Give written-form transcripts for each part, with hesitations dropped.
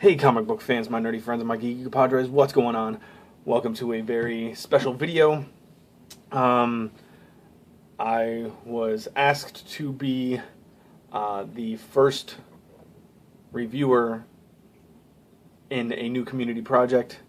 Hey comic book fans, my nerdy friends, and my geeky compadres, what's going on? Welcome to a very special video. I was asked to be the first reviewer in a new community project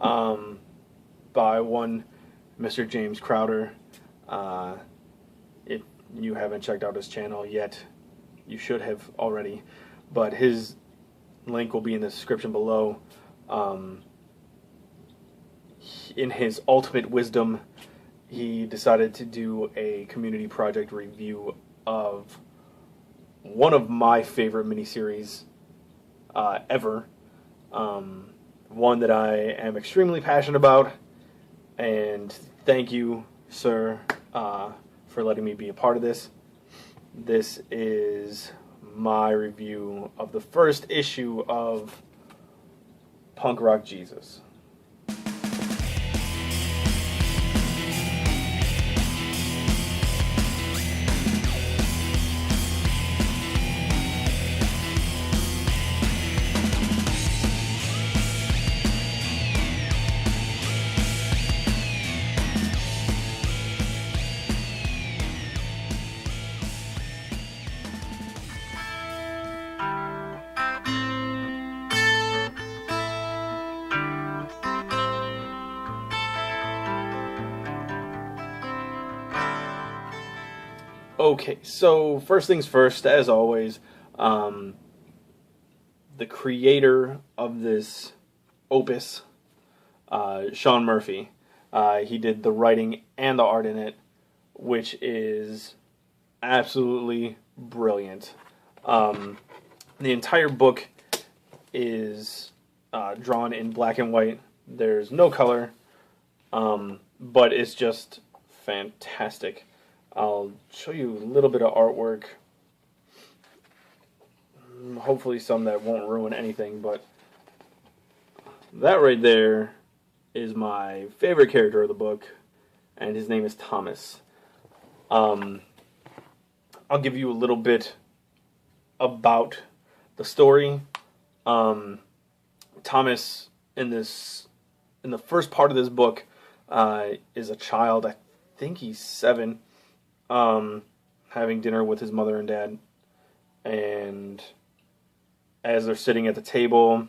by one Mr. James Crowder. If you haven't checked out his channel yet, you should have already, but his link will be in the description below. In his ultimate wisdom, he decided to do a community project review of one of my favorite miniseries ever. One that I am extremely passionate about, and thank you, sir, for letting me be a part of this. This is my review of the first issue of Punk Rock Jesus. Okay, so first things first, as always, the creator of this opus, Sean Murphy, he did the writing and the art in it, which is absolutely brilliant. The entire book is drawn in black and white. There's no color, but it's just fantastic. I'll show you a little bit of artwork, hopefully some that won't ruin anything, but that right there is my favorite character of the book, and his name is Thomas. I'll give you a little bit about the story. Thomas, in the first part of this book, is a child. I think he's 7. Having dinner with his mother and dad, and as they're sitting at the table,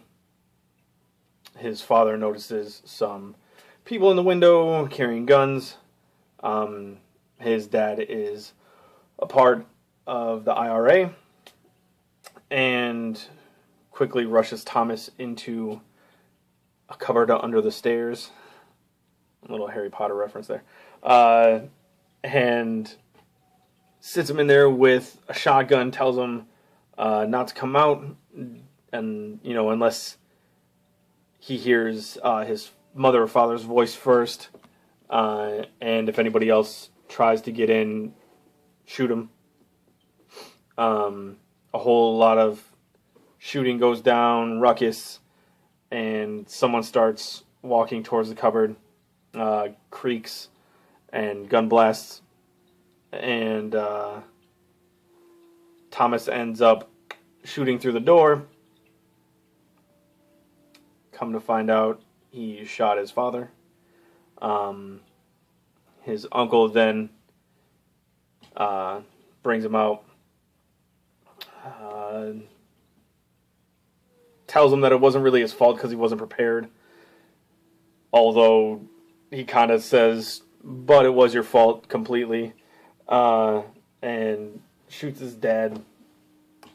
his father notices some people in the window carrying guns. His dad is a part of the IRA, and quickly rushes Thomas into a cupboard under the stairs. A little Harry Potter reference there. And sits him in there with a shotgun, tells him not to come out, and unless he hears his mother or father's voice first, and if anybody else tries to get in, shoot him. A whole lot of shooting goes down, ruckus, and someone starts walking towards the cupboard, creaks, and gun blasts. And Thomas ends up shooting through the door. Come to find out, he shot his father. His uncle then brings him out. Tells him that it wasn't really his fault because he wasn't prepared. Although he kind of says, but it was your fault completely. And shoots his dad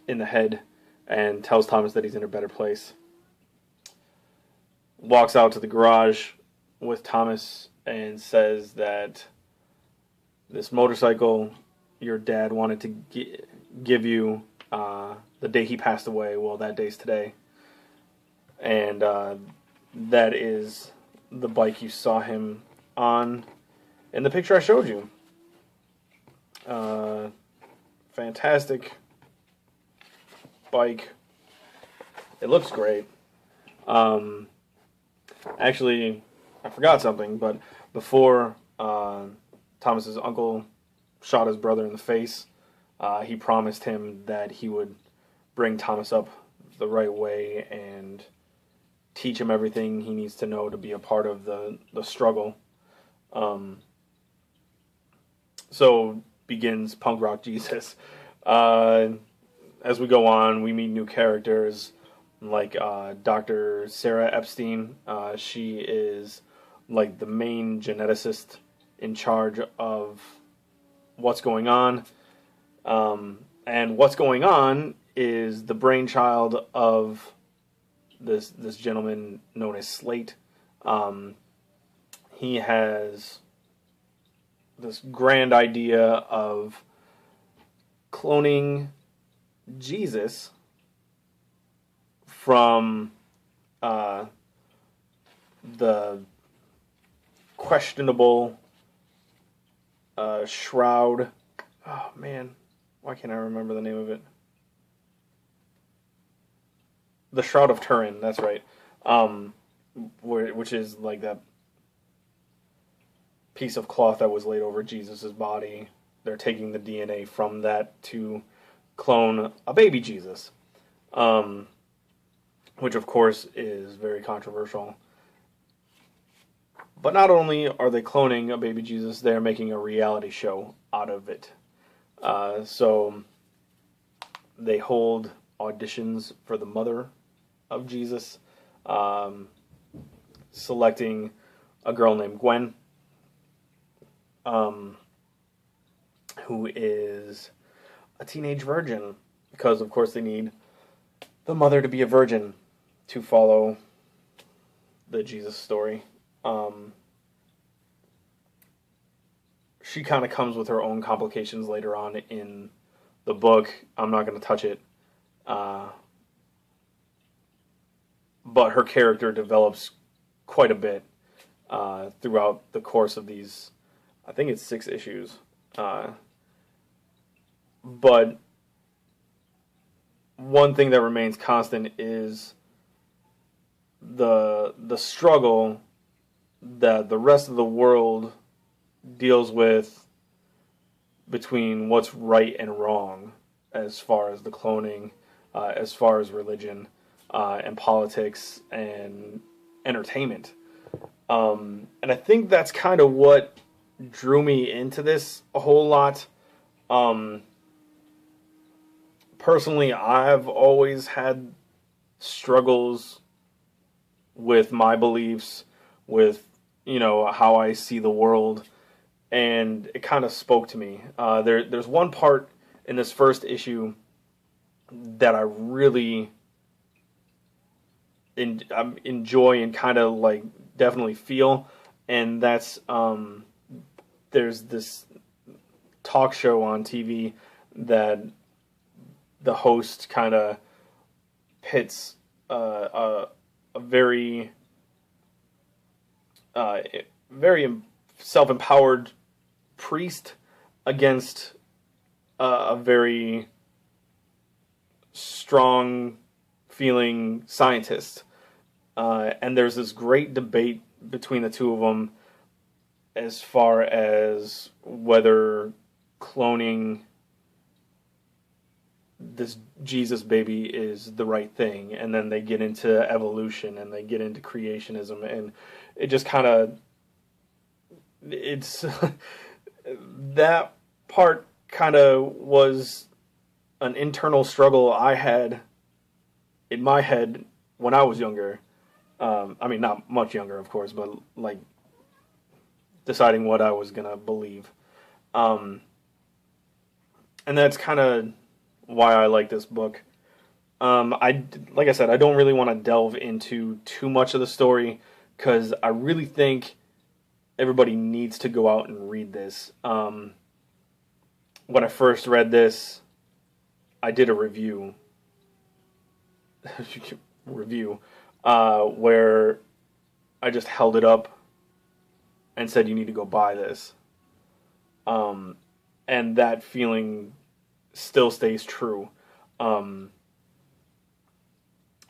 in the head and tells Thomas that he's in a better place. Walks out to the garage with Thomas and says that this motorcycle your dad wanted to give you the day he passed away, well, that day's today. And that is the bike you saw him on in the picture I showed you. Fantastic bike. It looks great. Actually, I forgot something, but before Thomas's uncle shot his brother in the face, he promised him that he would bring Thomas up the right way and teach him everything he needs to know to be a part of the struggle. So begins Punk Rock Jesus. As we go on, we meet new characters like Dr. Sarah Epstein. She is like the main geneticist in charge of what's going on. And what's going on is the brainchild of this gentleman known as Slate. He has this grand idea of cloning Jesus from the questionable Shroud. Oh man, why can't I remember the name of it? The Shroud of Turin. That's right. Which is like that piece of cloth that was laid over Jesus' body. They're taking the DNA from that to clone a baby Jesus, which of course is very controversial. But not only are they cloning a baby Jesus, they're making a reality show out of it. So they hold auditions for the mother of Jesus, selecting a girl named Gwen, who is a teenage virgin, because of course they need the mother to be a virgin to follow the Jesus story. She kind of comes with her own complications later on in the book. I'm not going to touch it. But her character develops quite a bit throughout the course of these, I think it's 6 issues. But one thing that remains constant is the struggle that the rest of the world deals with between what's right and wrong as far as the cloning, as far as religion, and politics and entertainment. And I think that's kind of what drew me into this a whole lot. Personally, I've always had struggles with my beliefs, with, how I see the world, and it kind of spoke to me. There's one part in this first issue that I really enjoy and kind of like definitely feel, and that's there's this talk show on TV that the host kind of pits a very self-empowered priest against a very strong feeling scientist, and there's this great debate between the two of them as far as whether cloning this Jesus baby is the right thing. And then they get into evolution and they get into creationism, and it just kind of, it's that part kind of was an internal struggle I had in my head when I was younger. I mean, not much younger, of course, but like deciding what I was gonna believe. And that's kind of why I like this book. Like I said, I don't really want to delve into too much of the story because I really think everybody needs to go out and read this. When I first read this, I did a review where I just held it up and said, you need to go buy this. And that feeling still stays true. I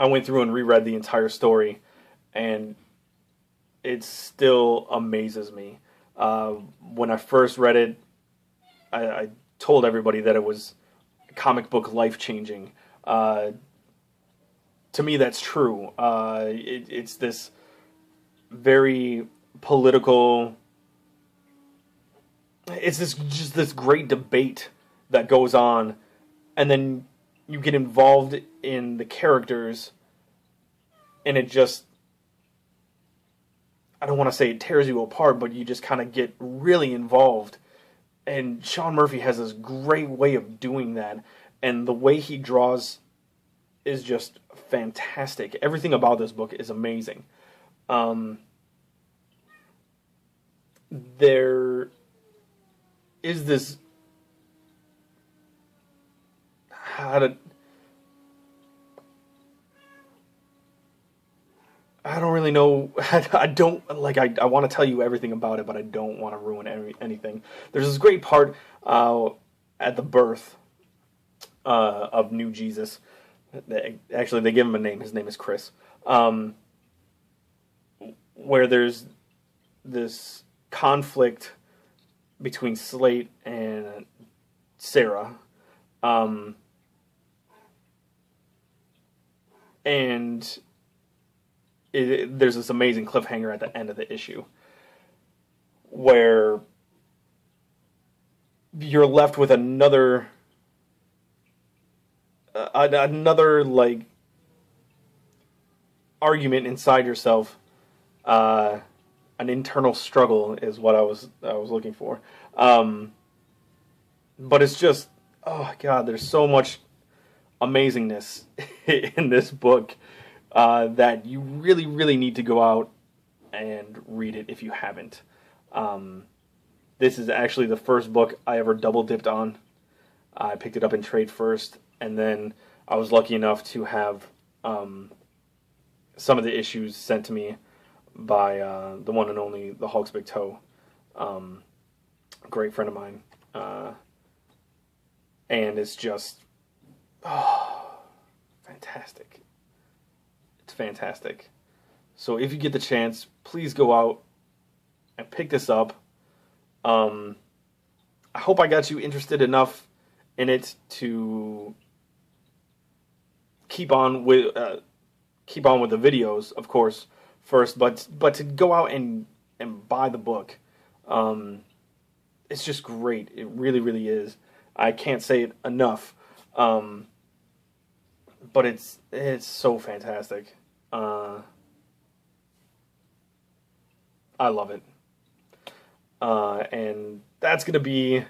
went through and reread the entire story, and it still amazes me. When I first read it, I told everybody that it was comic book life-changing. to me, that's true. It's this very political. It's just this great debate that goes on, and then you get involved in the characters, and it just, I don't want to say it tears you apart, but you just kind of get really involved. And Sean Murphy has this great way of doing that, and the way he draws is just fantastic. Everything about this book is amazing. There is this, I don't really know. I don't like. I want to tell you everything about it, but I don't want to ruin anything. There's this great part at the birth of New Jesus. Actually, they give him a name. His name is Chris. Where there's this conflict between Slate and Sarah, and there's this amazing cliffhanger at the end of the issue where you're left with another like argument inside yourself. An internal struggle is what I was looking for. But it's just, oh God, there's so much amazingness in this book that you really, really need to go out and read it if you haven't. This is actually the first book I ever double dipped on. I picked it up in trade first, and then I was lucky enough to have some of the issues sent to me by the one and only the Hulk's Big Toe, great friend of mine, and it's just fantastic. It's fantastic. So if you get the chance, please go out and pick this up. I hope I got you interested enough in it to keep on with the videos, of course, first, but to go out and buy the book. It's just great. It really, really is. I can't say it enough. But it's so fantastic. I love it. And that's going to be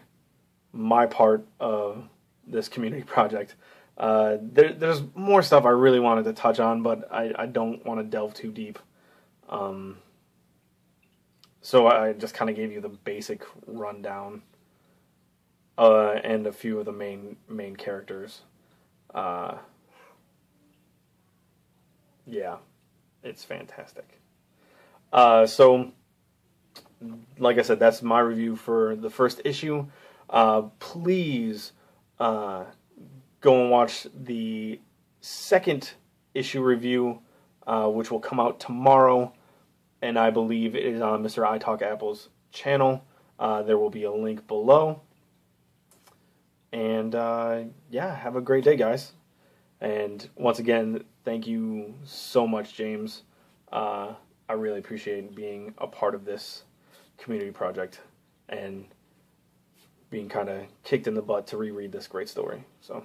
my part of this community project. There's more stuff I really wanted to touch on, but I don't want to delve too deep. So I just kind of gave you the basic rundown and a few of the main characters. Yeah, it's fantastic. So, like I said, that's my review for the first issue. Please go and watch the second issue review, which will come out tomorrow, and I believe it is on Mr. I Talk Apple's channel. There will be a link below. And yeah, have a great day, guys. And once again, thank you so much, James. I really appreciate being a part of this community project and being kind of kicked in the butt to reread this great story. So,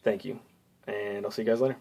thank you. And I'll see you guys later.